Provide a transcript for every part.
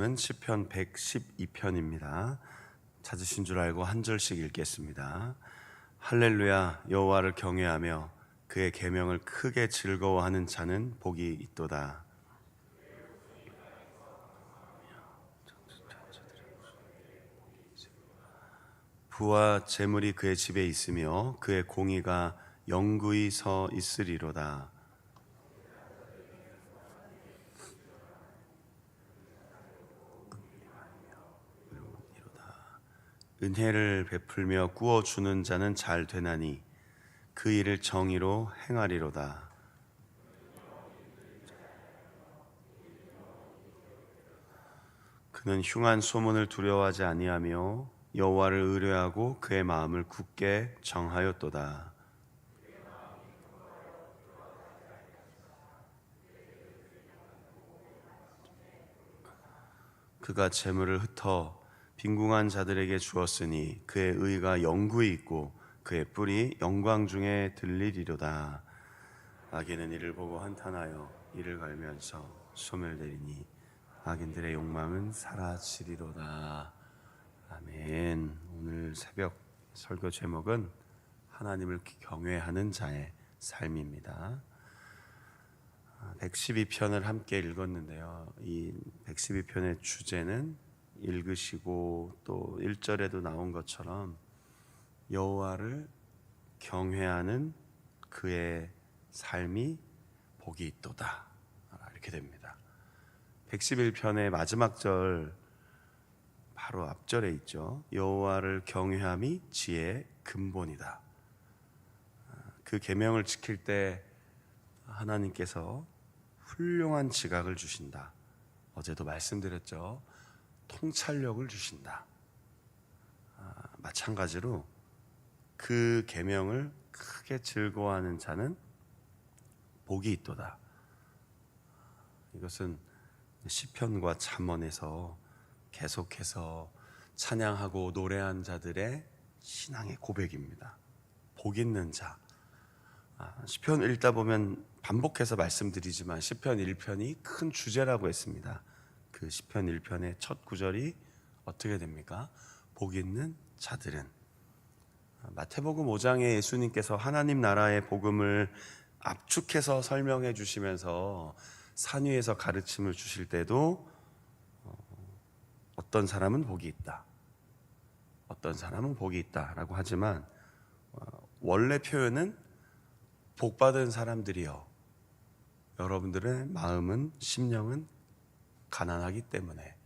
말씀은 시편 112편입니다. 찾으신 줄 알고 한 절씩 읽겠습니다. 할렐루야, 여호와를 경외하며 그의 계명을 크게 즐거워하는 자는 복이 있도다. 부와 재물이 그의 집에 있으며 그의 공의가 영구히 서 있으리로다. 은혜를 베풀며 구워주는 자는 잘 되나니 그 일을 정의로 행하리로다. 그는 흉한 소문을 두려워하지 아니하며 여호와를 의뢰하고 그의 마음을 굳게 정하였도다. 그가 재물을 흩어 빈궁한 자들에게 주었으니 그의 의가 영구히 있고 그의 뿔이 영광 중에 들리리로다. 악인은 이를 보고 한탄하여 이를 갈면서 소멸되리니 악인들의 욕망은 사라지리로다. 아멘. 오늘 새벽 설교 제목은 하나님을 경외하는 자의 삶입니다. 112편을 함께 읽었는데요. 이 112편의 주제는 읽으시고 또 1절에도 나온 것처럼 여호와를 경외하는 그의 삶이 복이 있도다, 이렇게 됩니다. 111편의 마지막 절 바로 앞절에 있죠. 여호와를 경외함이 지혜의 근본이다. 그 계명을 지킬 때 하나님께서 훌륭한 지각을 주신다. 어제도 말씀드렸죠. 통찰력을 주신다. 마찬가지로 그 계명을 크게 즐거워하는 자는 복이 있도다. 이것은 시편과 잠언에서 계속해서 찬양하고 노래한 자들의 신앙의 고백입니다. 복 있는 자. 시편 읽다 보면 반복해서 말씀드리지만 시편 1편이 큰 주제라고 했습니다. 그 시편 1편의 첫 구절이 어떻게 됩니까? 복 있는 자들은. 마태복음 5장에 예수님께서 하나님 나라의 복음을 압축해서 설명해 주시면서 산 위에서 가르침을 주실 때도 어떤 사람은 복이 있다, 어떤 사람은 복이 있다라고 하지만 원래 표현은 복받은 사람들이여 여러분들의 마음은 심령은 가난하기 때문에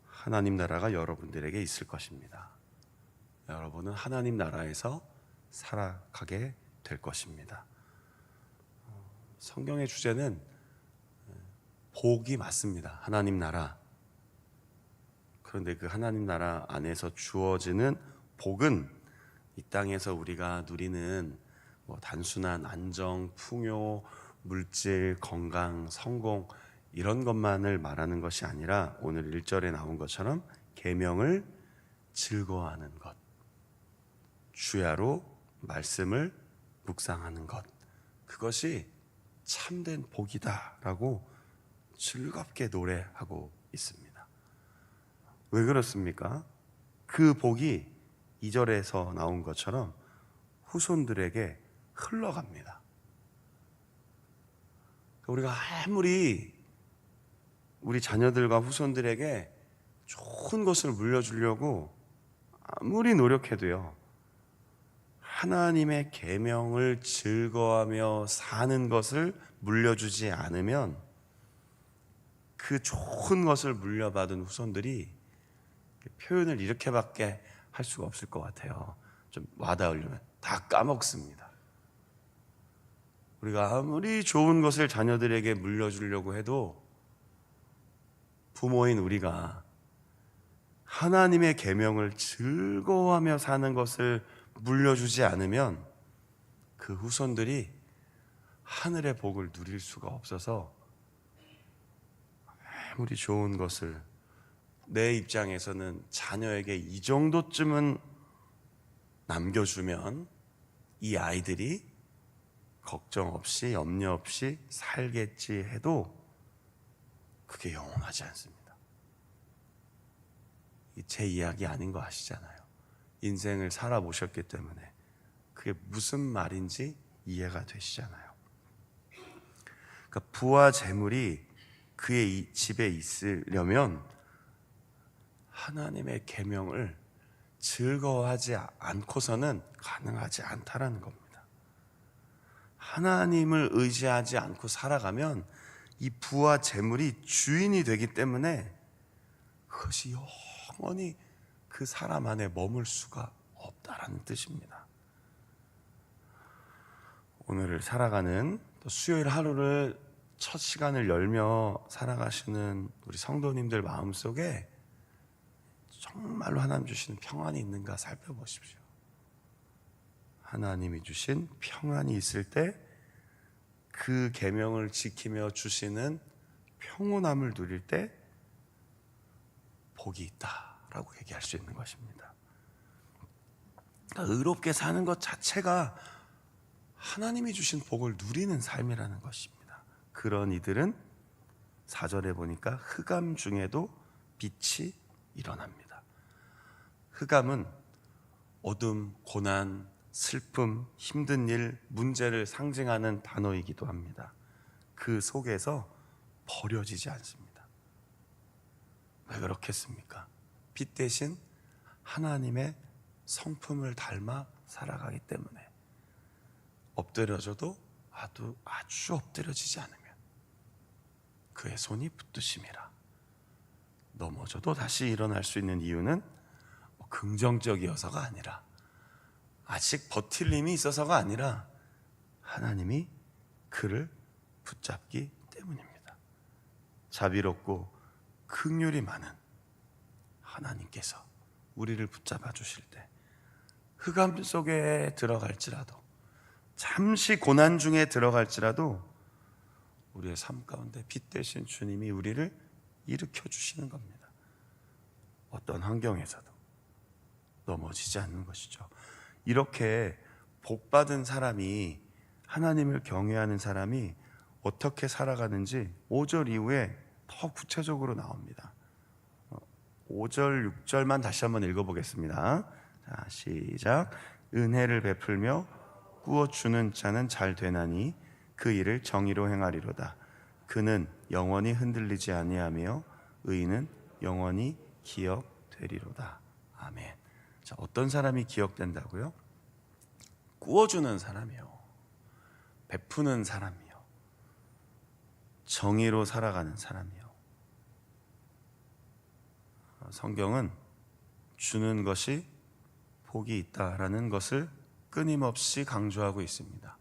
하나님 나라가 여러분들에게 있을 것입니다. 여러분은 하나님 나라에서 살아가게 될 것입니다. 성경의 주제는 복이 맞습니다. 하나님 나라. 그런데 그 하나님 나라 안에서 주어지는 복은 이 땅에서 우리가 누리는 단순한 안정, 풍요, 물질, 건강, 성공 이런 것만을 말하는 것이 아니라 오늘 1절에 나온 것처럼 계명을 즐거워하는 것, 주야로 말씀을 묵상하는 것, 그것이 참된 복이다라고 즐겁게 노래하고 있습니다. 왜 그렇습니까? 그 복이 2절에서 나온 것처럼 후손들에게 흘러갑니다. 우리가 아무리 우리 자녀들과 후손들에게 좋은 것을 물려주려고 아무리 노력해도요, 하나님의 계명을 즐거워하며 사는 것을 물려주지 않으면 그 좋은 것을 물려받은 후손들이 표현을 이렇게밖에 할 수가 없을 것 같아요. 좀 와닿으려면 다 까먹습니다. 우리가 아무리 좋은 것을 자녀들에게 물려주려고 해도 부모인 우리가 하나님의 계명을 즐거워하며 사는 것을 물려주지 않으면 그 후손들이 하늘의 복을 누릴 수가 없어서 아무리 좋은 것을 내 입장에서는 자녀에게 이 정도쯤은 남겨주면 이 아이들이 걱정 없이 염려 없이 살겠지 해도 그게 영원하지 않습니다. 제 이야기 아닌 거 아시잖아요. 인생을 살아보셨기 때문에 그게 무슨 말인지 이해가 되시잖아요. 그러니까 부와 재물이 그의 집에 있으려면 하나님의 계명을 즐거워하지 않고서는 가능하지 않다라는 겁니다. 하나님을 의지하지 않고 살아가면 이 부와 재물이 주인이 되기 때문에 그것이 영원히 그 사람 안에 머물 수가 없다라는 뜻입니다. 오늘을 살아가는 또 수요일 하루를 첫 시간을 열며 살아가시는 우리 성도님들 마음속에 정말로 하나님 주시는 평안이 있는가 살펴보십시오. 하나님이 주신 평안이 있을 때 그 계명을 지키며 주시는 평온함을 누릴 때 복이 있다라고 얘기할 수 있는 것입니다. 그러니까 의롭게 사는 것 자체가 하나님이 주신 복을 누리는 삶이라는 것입니다. 그런 이들은 4절에 보니까 흑암 중에도 빛이 일어납니다. 흑암은 어둠, 고난, 슬픔, 힘든 일, 문제를 상징하는 단어이기도 합니다. 그 속에서 버려지지 않습니다. 왜 그렇겠습니까? 빛 대신 하나님의 성품을 닮아 살아가기 때문에 엎드려져도 아주 엎드려지지 않으면 그의 손이 붙드심이라. 넘어져도 다시 일어날 수 있는 이유는 긍정적이어서가 아니라, 아직 버틸 힘이 있어서가 아니라 하나님이 그를 붙잡기 때문입니다. 자비롭고 긍휼이 많은 하나님께서 우리를 붙잡아 주실 때 흑암 속에 들어갈지라도, 잠시 고난 중에 들어갈지라도 우리의 삶 가운데 빛 되신 주님이 우리를 일으켜 주시는 겁니다. 어떤 환경에서도 넘어지지 않는 것이죠. 이렇게 복받은 사람이, 하나님을 경외하는 사람이 어떻게 살아가는지 5절 이후에 더 구체적으로 나옵니다. 5절, 6절만 다시 한번 읽어보겠습니다. 자, 시작. 은혜를 베풀며 꾸어주는 자는 잘 되나니 그 일을 정의로 행하리로다. 그는 영원히 흔들리지 아니하며 의인은 영원히 기억되리로다. 아멘. 자, 어떤 사람이 기억된다고요? 꾸어주는 사람이요, 베푸는 사람이요, 정의로 살아가는 사람이요. 성경은 주는 것이 복이 있다라는 것을 끊임없이 강조하고 있습니다.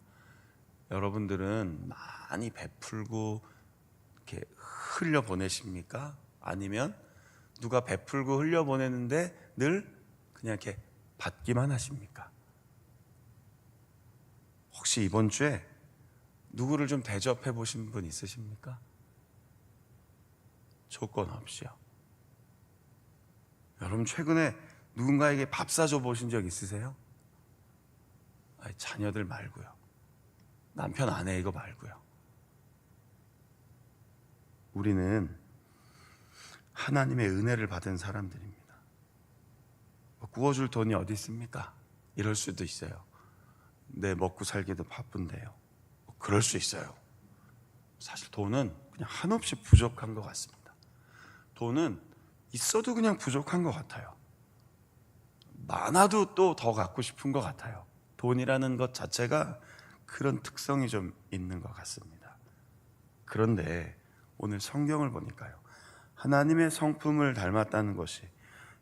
여러분들은 많이 베풀고 이렇게 흘려보내십니까? 아니면 누가 베풀고 흘려보내는데 늘 그냥 이렇게 받기만 하십니까? 혹시 이번 주에 누구를 좀 대접해 보신 분 있으십니까? 조건 없이요. 여러분 최근에 누군가에게 밥 사줘 보신 적 있으세요? 아니, 자녀들 말고요, 남편 아내 이거 말고요. 우리는 하나님의 은혜를 받은 사람들입니다. 구워줄 돈이 어디 있습니까? 이럴 수도 있어요. 내 먹고 살기도 바쁜데요. 그럴 수 있어요. 사실 돈은 그냥 한없이 부족한 것 같습니다. 돈은 있어도 그냥 부족한 것 같아요. 많아도 또 더 갖고 싶은 것 같아요. 돈이라는 것 자체가 그런 특성이 좀 있는 것 같습니다. 그런데 오늘 성경을 보니까요, 하나님의 성품을 닮았다는 것이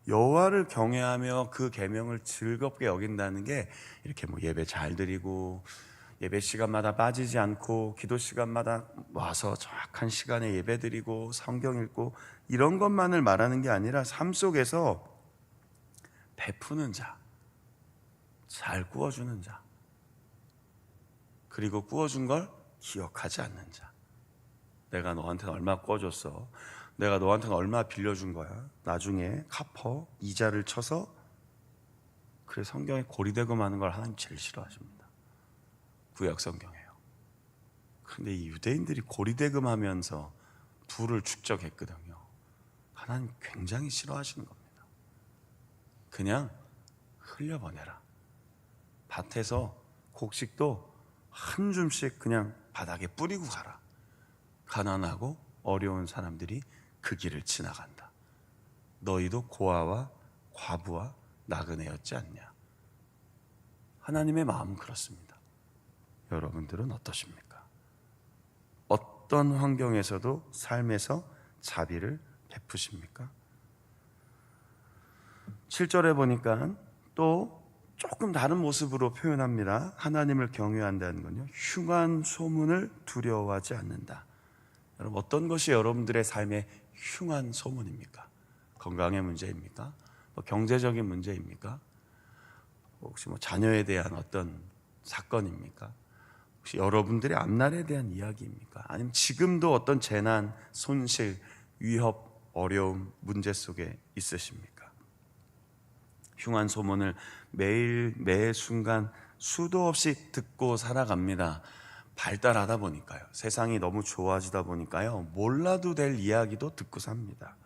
여호와를 경외하며 그 계명을 즐겁게 여긴다는 게 이렇게 뭐 예배 잘 드리고 예배 시간마다 빠지지 않고 기도 시간마다 와서 정확한 시간에 예배 드리고 성경 읽고 이런 것만을 말하는 게 아니라 삶 속에서 베푸는 자, 잘 구워주는 자, 그리고 구워준 걸 기억하지 않는 자. 내가 너한테는 얼마 구워줬어, 내가 너한테는 얼마 빌려준 거야, 나중에 갚어, 이자를 쳐서. 그래, 성경에 고리대금 하는 걸 하나님 제일 싫어하십니다. 구약 성경에요. 그런데 이 유대인들이 고리대금 하면서 부를 축적했거든요. 하나님 굉장히 싫어하시는 겁니다. 그냥 흘려보내라. 밭에서 곡식도 한 줌씩 그냥 바닥에 뿌리고 가라. 가난하고 어려운 사람들이 그 길을 지나간다. 너희도 고아와 과부와 나그네였지 않냐. 하나님의 마음은 그렇습니다. 여러분들은 어떠십니까? 어떤 환경에서도 삶에서 자비를 베푸십니까? 7절에 보니까 또 조금 다른 모습으로 표현합니다. 하나님을 경외한다는 건요, 흉한 소문을 두려워하지 않는다. 여러분, 어떤 것이 여러분들의 삶의 흉한 소문입니까? 건강의 문제입니까? 경제적인 문제입니까? 혹시 자녀에 대한 어떤 사건입니까? 혹시 여러분들의 앞날에 대한 이야기입니까? 아니면 지금도 어떤 재난, 손실, 위협, 어려움, 문제 속에 있으십니까? 흉한 소문을 매일 매 순간 수도 없이 듣고 살아갑니다. 발달하다 보니까요, 세상이 너무 좋아지다 보니까요, 몰라도 될 이야기도 듣고 삽니다.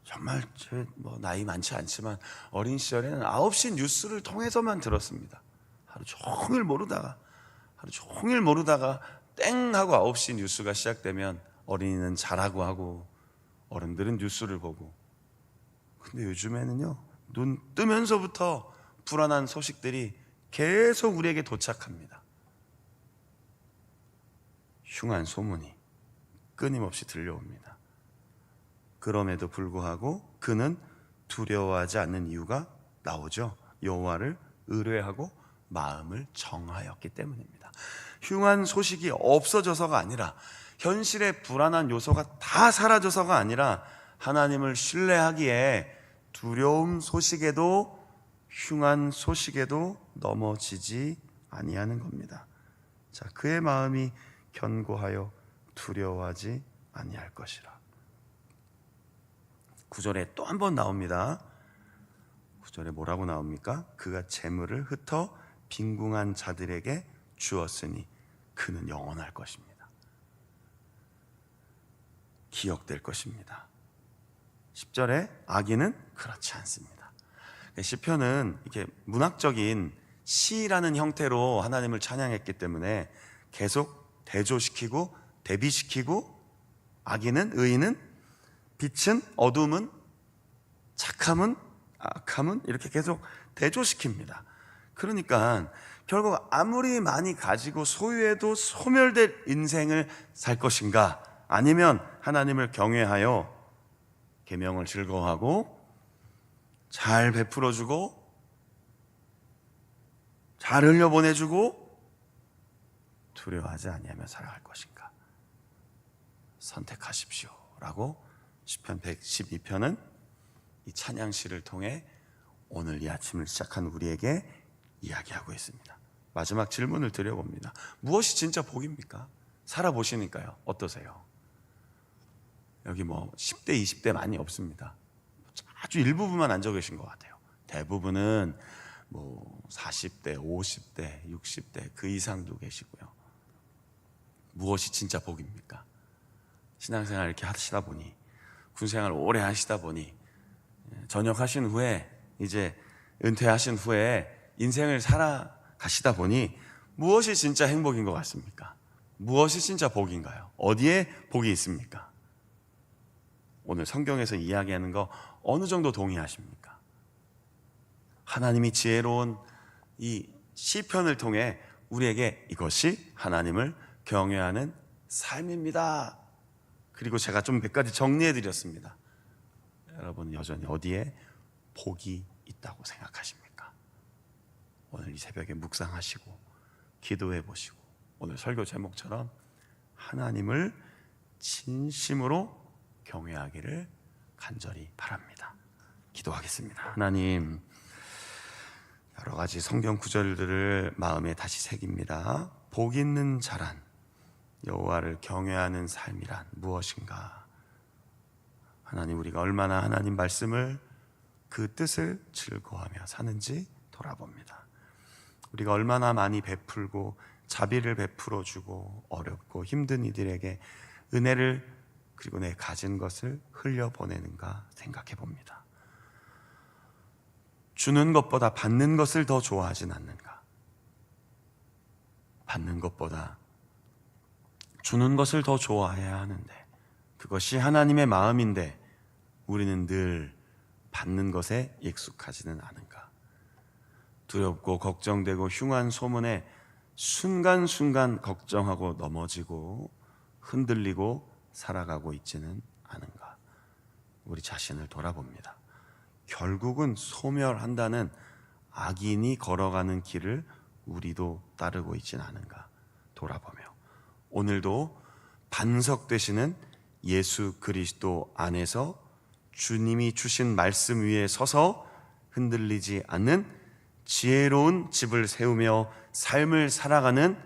정말 제 나이 많지 않지만 어린 시절에는 9시 뉴스를 통해서만 들었습니다. 하루 종일 모르다가 땡 하고 9시 뉴스가 시작되면 어린이는 자라고 하고 어른들은 뉴스를 보고. 근데 요즘에는요, 눈 뜨면서부터 불안한 소식들이 계속 우리에게 도착합니다. 흉한 소문이 끊임없이 들려옵니다. 그럼에도 불구하고 그는 두려워하지 않는 이유가 나오죠. 여호와를 의뢰하고 마음을 정하였기 때문입니다. 흉한 소식이 없어져서가 아니라, 현실의 불안한 요소가 다 사라져서가 아니라, 하나님을 신뢰하기에 두려움 소식에도 흉한 소식에도 넘어지지 아니하는 겁니다. 자, 그의 마음이 견고하여 두려워하지 아니할 것이라. 9절에 또 한 번 나옵니다. 9절에 뭐라고 나옵니까? 그가 재물을 흩어 빈궁한 자들에게 주었으니 그는 영원할 것입니다. 기억될 것입니다. 10절에 악인은 그렇지 않습니다. 시편은 이렇게 문학적인 시라는 형태로 하나님을 찬양했기 때문에 계속 대조시키고 대비시키고, 악인은, 의인은, 빛은, 어둠은, 착함은, 악함은 이렇게 계속 대조시킵니다. 그러니까 결국 아무리 많이 가지고 소유해도 소멸될 인생을 살 것인가, 아니면 하나님을 경외하여 계명을 즐거워하고 잘 베풀어주고 잘 흘려보내주고 두려워하지 아니하며 살아갈 것인가, 선택하십시오 라고 시편 112편은 이 찬양시를 통해 오늘 이 아침을 시작한 우리에게 이야기하고 있습니다. 마지막 질문을 드려봅니다. 무엇이 진짜 복입니까? 살아보시니까요, 어떠세요? 여기 10대, 20대 많이 없습니다. 아주 일부분만 앉아 계신 것 같아요. 대부분은 40대, 50대, 60대 그 이상도 계시고요. 무엇이 진짜 복입니까? 신앙생활 이렇게 하시다 보니, 군생활 오래 하시다 보니, 전역하신 후에, 이제 은퇴하신 후에 인생을 살아가시다 보니 무엇이 진짜 행복인 것 같습니까? 무엇이 진짜 복인가요? 어디에 복이 있습니까? 오늘 성경에서 이야기하는 거 어느 정도 동의하십니까? 하나님이 지혜로운 이 시편을 통해 우리에게 이것이 하나님을 경외하는 삶입니다. 그리고 제가 좀 몇 가지 정리해 드렸습니다. 여러분 여전히 어디에 복이 있다고 생각하십니까? 오늘 이 새벽에 묵상하시고 기도해 보시고, 오늘 설교 제목처럼 하나님을 진심으로 경외하기를 간절히 바랍니다. 기도하겠습니다. 하나님, 여러 가지 성경 구절들을 마음에 다시 새깁니다. 복 있는 자란, 여호와를 경외하는 삶이란 무엇인가? 하나님, 우리가 얼마나 하나님 말씀을, 그 뜻을 즐거워하며 사는지 돌아봅니다. 우리가 얼마나 많이 베풀고 자비를 베풀어 주고 어렵고 힘든 이들에게 은혜를, 그리고 내 가진 것을 흘려보내는가 생각해 봅니다. 주는 것보다 받는 것을 더 좋아하진 않는가? 받는 것보다 주는 것을 더 좋아해야 하는데, 그것이 하나님의 마음인데 우리는 늘 받는 것에 익숙하지는 않은가? 두렵고 걱정되고 흉한 소문에 순간순간 걱정하고 넘어지고 흔들리고 살아가고 있지는 않은가? 우리 자신을 돌아봅니다. 결국은 소멸한다는 악인이 걸어가는 길을 우리도 따르고 있지는 않은가 돌아보며, 오늘도 반석되시는 예수 그리스도 안에서 주님이 주신 말씀 위에 서서 흔들리지 않는 지혜로운 집을 세우며 삶을 살아가는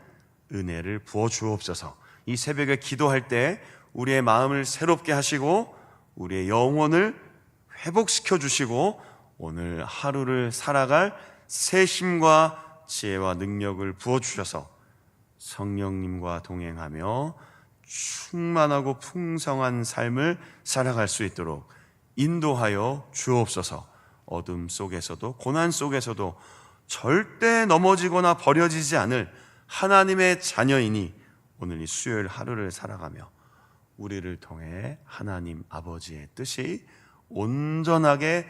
은혜를 부어 주옵소서. 이 새벽에 기도할 때 우리의 마음을 새롭게 하시고 우리의 영혼을 회복시켜 주시고 오늘 하루를 살아갈 새심과 지혜와 능력을 부어 주셔서 성령님과 동행하며 충만하고 풍성한 삶을 살아갈 수 있도록 인도하여 주옵소서. 어둠 속에서도 고난 속에서도 절대 넘어지거나 버려지지 않을 하나님의 자녀이니 오늘 이 수요일 하루를 살아가며 우리를 통해 하나님 아버지의 뜻이 온전하게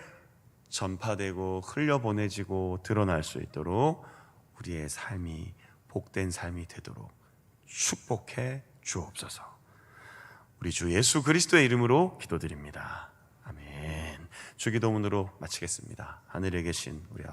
전파되고 흘려보내지고 드러날 수 있도록 우리의 삶이 복된 삶이 되도록 축복해 주옵소서. 우리 주 예수 그리스도의 이름으로 기도드립니다. 아멘. 주기도문으로 마치겠습니다. 하늘에 계신 우리 아버지,